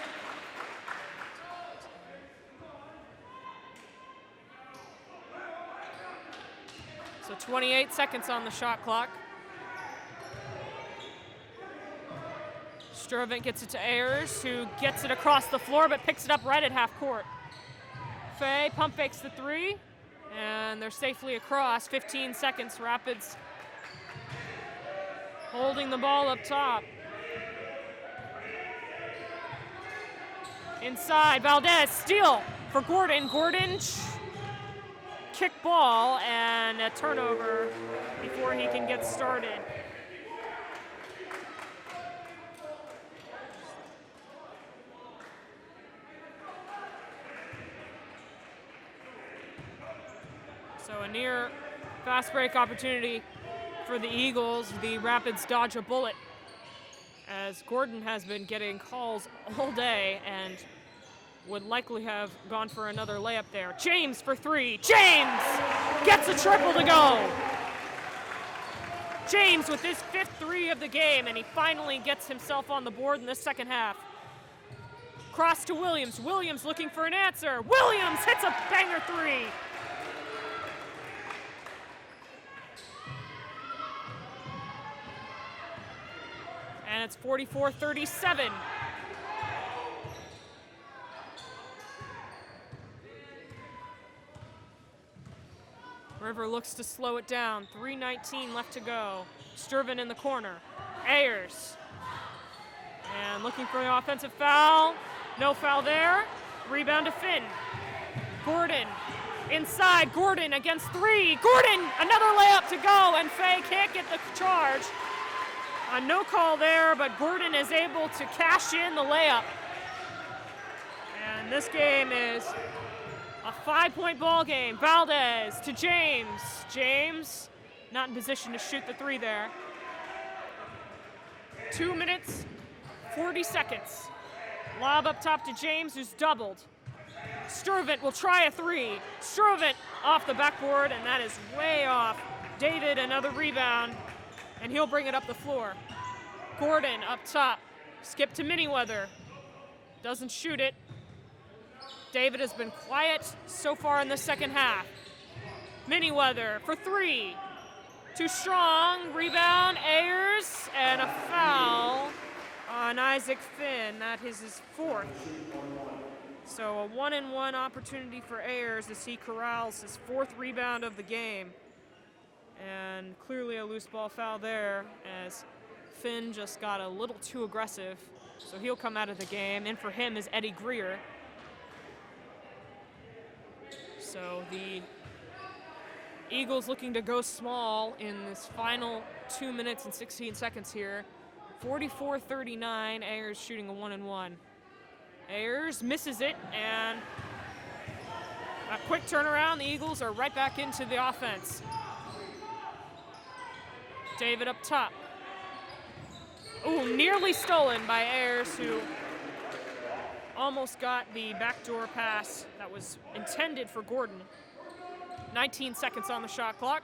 So 28 seconds on the shot clock. Strovic gets it to Ayers, who gets it across the floor but picks it up right at half court. Fay pump fakes the 3, and they're safely across. 15 seconds. Rapids holding the ball up top. Inside, Valdez, steal for Gordon. Gordon, kick ball, and a turnover before he can get started. So a near fast break opportunity for the Eagles. The Rapids dodge a bullet, as Gordon has been getting calls all day and would likely have gone for another layup there. James for 3. James gets a triple to go. James with his 5th 3 of the game, and he finally gets himself on the board in the second half. Cross to Williams. Williams looking for an answer. Williams hits a banger 3. And it's 44-37. River looks to slow it down. 3:19 left to go. Sturvin in the corner. Ayers. And looking for the offensive foul. No foul there. Rebound to Finn. Gordon inside. Gordon against 3. Gordon, another layup to go, and Fay can't get the charge. A no call there, but Gordon is able to cash in the layup. And this game is a 5-point ball game. Valdez to James. James not in position to shoot the 3 there. 2 minutes, 40 seconds. Lob up top to James, who's doubled. Sturvin will try a 3. Sturvin off the backboard, and that is way off. David, another rebound, and he'll bring it up the floor. Gordon up top. Skip to Miniweather. Doesn't shoot it. David has been quiet so far in the second half. Miniweather for 3. Too strong. Rebound. Ayers. And a foul on Isaac Finn. That is his 4th. So a 1-and-1 opportunity for Ayers as he corrals his 4th rebound of the game. And clearly a loose ball foul there, as Finn just got a little too aggressive. So he'll come out of the game. In for him is Eddie Greer. So the Eagles looking to go small in this final 2 minutes and 16 seconds here. 44-39, Ayers shooting a 1-and-1. Ayers misses it, and A quick turnaround. The Eagles are right back into the offense. David up top. Ooh, nearly stolen by Ayers, who almost got the backdoor pass that was intended for Gordon. 19 seconds on the shot clock.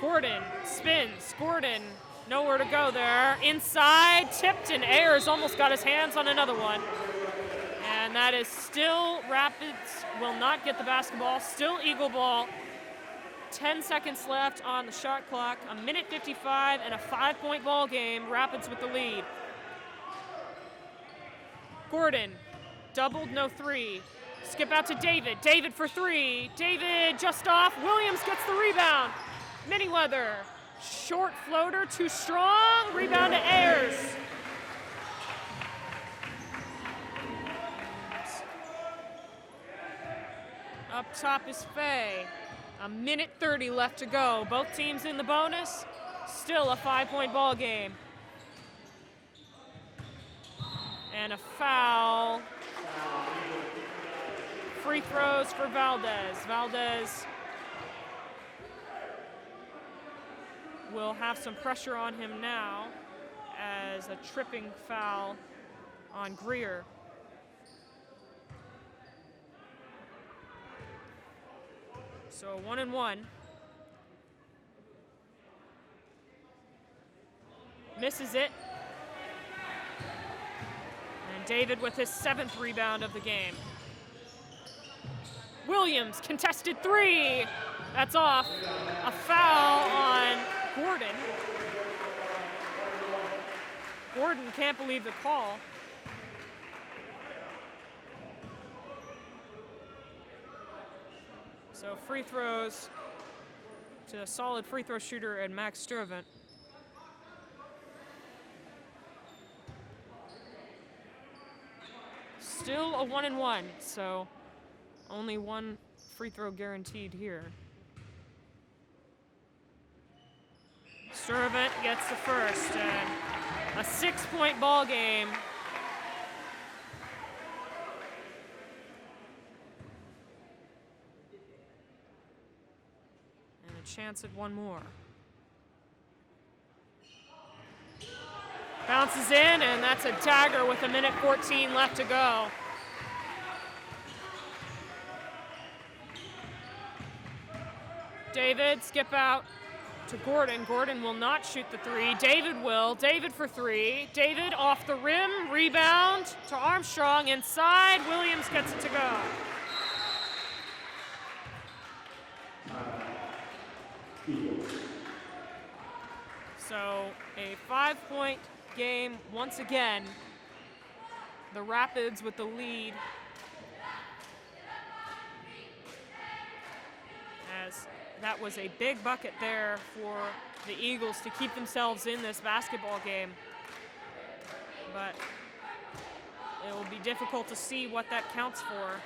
Gordon spins. Gordon, nowhere to go there. Inside, tipped, and Ayers almost got his hands on another one. And that is still Rapids will not get the basketball. Still Eagle ball. 10 seconds left on the shot clock. 1:55 and a 5-point ball game. Rapids with the lead. Gordon, doubled, no three. Skip out to David. David for three. David just off. Williams gets the rebound. Manyweather, short floater, too strong. Rebound to Ayers. Up top is Fay. 1:30 left to go. Both teams in the bonus. Still a 5-point ball game. And a foul. Free throws for Valdez. Valdez will have some pressure on him now as a tripping foul on Greer. So 1-1. Misses it. And David with his 7th rebound of the game. Williams, contested three. That's off. A foul on Gordon. Gordon can't believe the call. So free throws to a solid free throw shooter and Max Sturvant. Still a 1-1, so only one free throw guaranteed here. Sturvant gets the first, and a 6-point ball game. And a chance at one more. Bounces in, and that's a dagger with 1:14 left to go. David, skip out to Gordon. Gordon will not shoot the three. David will. David for three. David off the rim. Rebound to Armstrong. Inside. Williams gets it to go. So a 5-point game once again. The Rapids with the lead. As that was a big bucket there for the Eagles to keep themselves in this basketball game. But it will be difficult to see what that counts for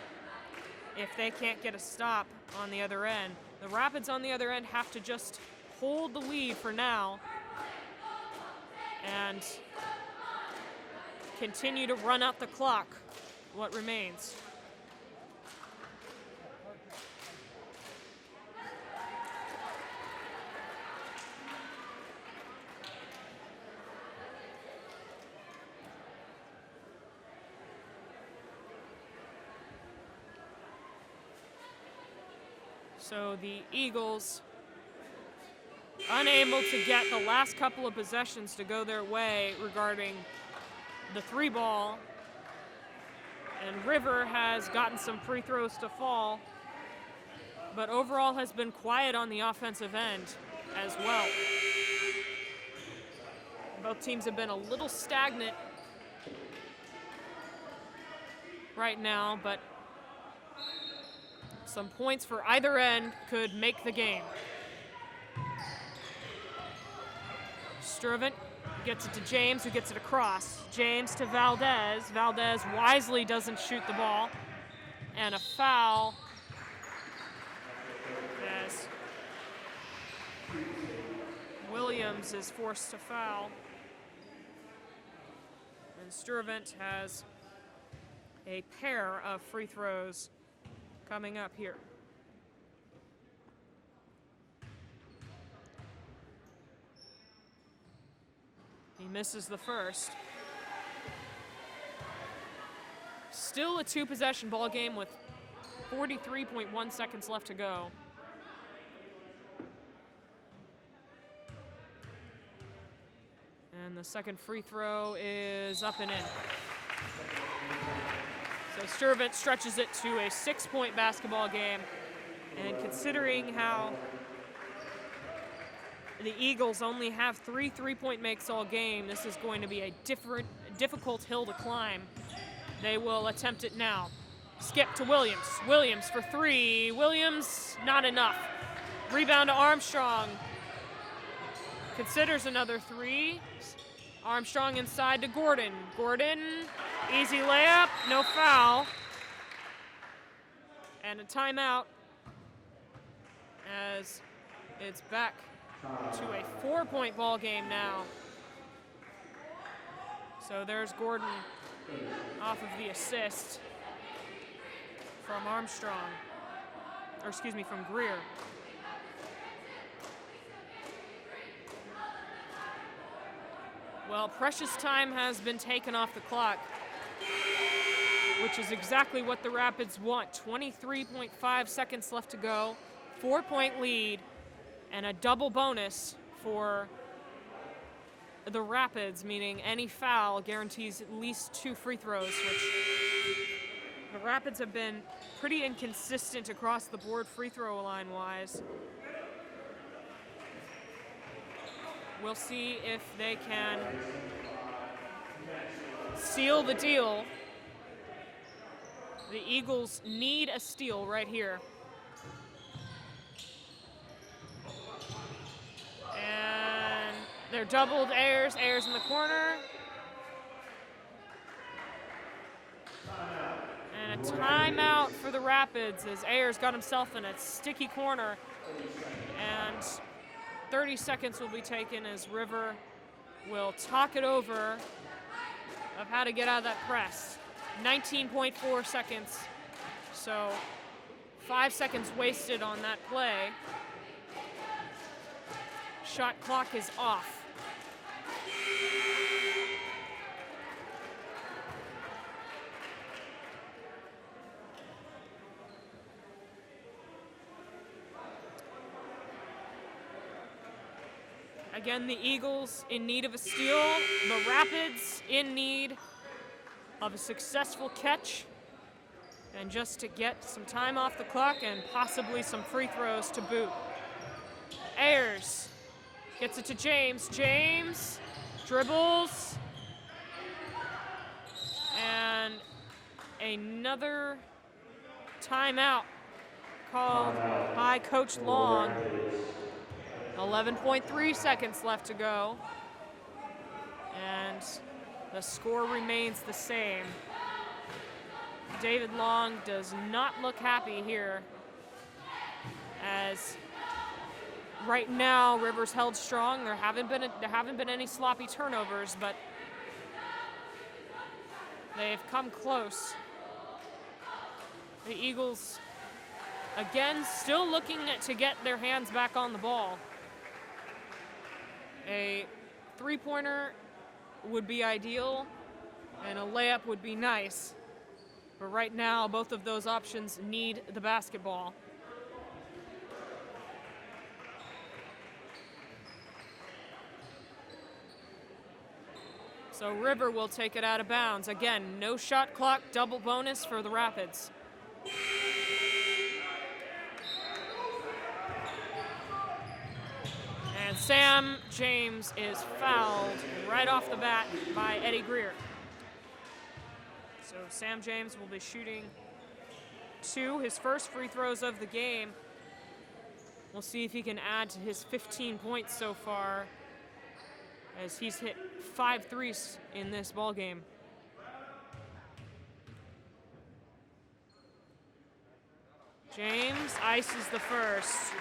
if they can't get a stop on the other end. The Rapids on the other end have to just hold the lead for now and continue to run out the clock, what remains. So the Eagles unable to get the last couple of possessions to go their way regarding the three ball. And River has gotten some free throws to fall, but overall has been quiet on the offensive end as well. Both teams have been a little stagnant right now, but some points for either end could make the game. Sturvant gets it to James, who gets it across. James to Valdez. Valdez wisely doesn't shoot the ball. And a foul as Williams is forced to foul. And Sturvant has a pair of free throws coming up here. He misses the first. Still a two-possession ball game with 43.1 seconds left to go. And the second free throw is up and in. So Sturvant stretches it to a 6-point basketball game. And considering how the Eagles only have 3 3-point makes all game, this is going to be a difficult hill to climb. They will attempt it now. Skip to Williams. Williams for 3. Williams, not enough. Rebound to Armstrong. Considers another 3. Armstrong inside to Gordon. Gordon, easy layup, no foul. And a timeout as it's back to a 4-point ball game now. So there's Gordon off of the assist from Armstrong, or excuse me, from Greer. Well, precious time has been taken off the clock, which is exactly what the Rapids want. 23.5 seconds left to go, 4-point lead, and a double bonus for the Rapids, meaning any foul guarantees at least 2 free throws, which the Rapids have been pretty inconsistent across the board free throw line-wise. We'll see if they can seal the deal. The Eagles need a steal right here. And they're doubled. Ayers in the corner. And a timeout for the Rapids as Ayers got himself in a sticky corner. And 30 seconds will be taken as River will talk it over of how to get out of that press. 19.4 seconds, so 5 seconds wasted on that play. Shot clock is off. Again, the Eagles in need of a steal. The Rapids in need of a successful catch. And just to get some time off the clock and possibly some free throws to boot. Ayers gets it to James. James dribbles. And another timeout called by Coach Long. 11.3 seconds left to go. And the score remains the same. David Long does not look happy here, as right now Rivers held strong. There haven't been any sloppy turnovers, but they've come close. The Eagles, again, still looking to get their hands back on the ball. A 3-pointer would be ideal, and a layup would be nice. But right now, both of those options need the basketball. So River will take it out of bounds. Again, no shot clock, double bonus for the Rapids. And Sam James is fouled right off the bat by Eddie Greer. So Sam James will be shooting 2, his first free throws of the game. We'll see if he can add to his 15 points so far, as he's hit 5 threes in this ball game. James ices the first.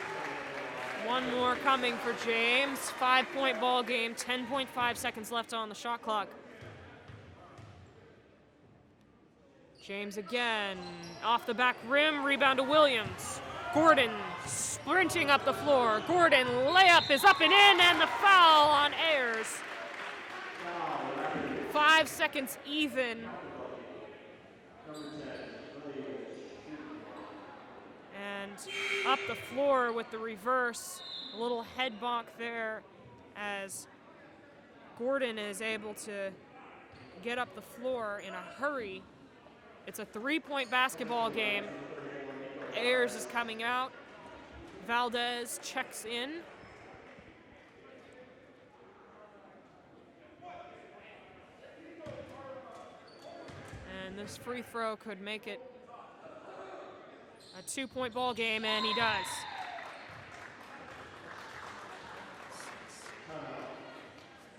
One more coming for James. 5-point ball game, 10.5 seconds left on the shot clock. James again, off the back rim, rebound to Williams. Gordon sprinting up the floor. Gordon, layup is up and in, and the foul on Ayers. 5 seconds even. And up the floor with the reverse. A little head bonk there as Gordon is able to get up the floor in a hurry. It's a 3-point basketball game. Ayers is coming out. Valdez checks in. And this free throw could make it a 2-point ball game, and he does.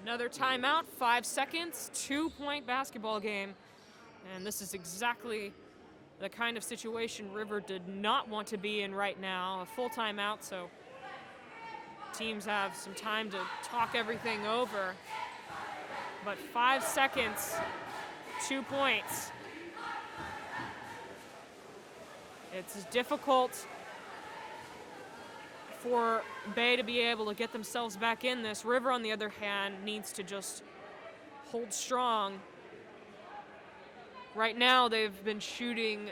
Another timeout, 5 seconds, 2-point basketball game. And this is exactly the kind of situation River did not want to be in right now. A full timeout, so teams have some time to talk everything over. But 5 seconds, 2 points. It's difficult for Bay to be able to get themselves back in this. River, on the other hand, needs to just hold strong. Right now, they've been shooting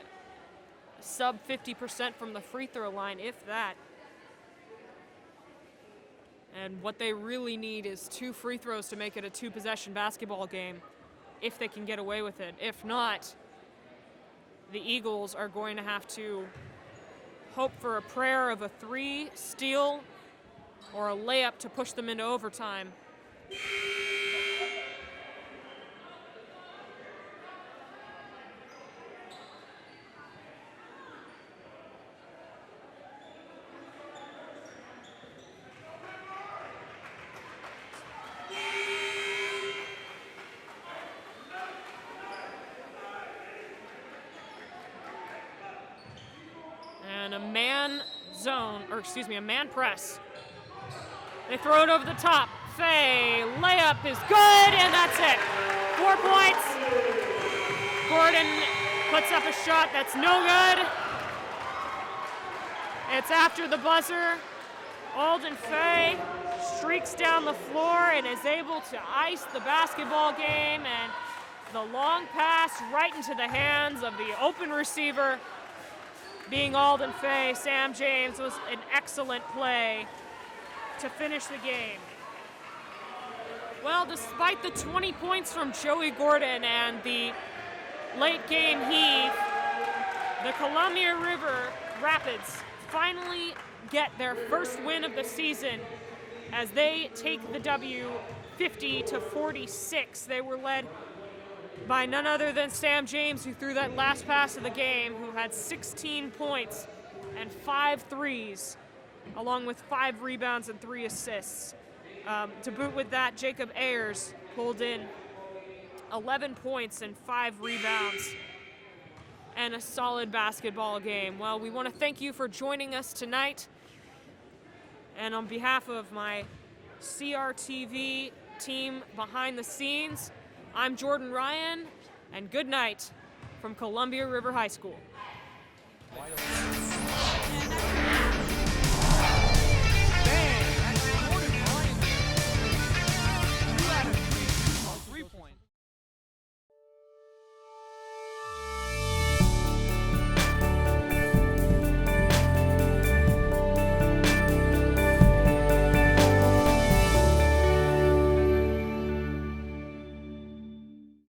sub 50% from the free throw line, if that. And what they really need is 2 free throws to make it a 2-possession basketball game, if they can get away with it. If not, the Eagles are going to have to hope for a prayer of a 3, steal, or a layup to push them into overtime. And a man zone, or excuse me, a man press. They throw it over the top. Faye, layup is good, and that's it. 4 points. Gordon puts up a shot that's no good. It's after the buzzer. Alden Faye streaks down the floor and is able to ice the basketball game, and the long pass right into the hands of the open receiver, being Alden Faye. Sam James was an excellent play to finish the game. Well, despite the 20 points from Joey Gordon and the late game heave, the Columbia River Rapids finally get their first win of the season as they take the W 50-46. They were led by none other than Sam James, who threw that last pass of the game, who had 16 points and 5 threes, along with 5 rebounds and 3 assists. To boot with that, Jacob Ayers pulled in 11 points and 5 rebounds and a solid basketball game. Well, we want to thank you for joining us tonight. And on behalf of my CRTV team behind the scenes, I'm Jordan Ryan, and good night from Columbia River High School.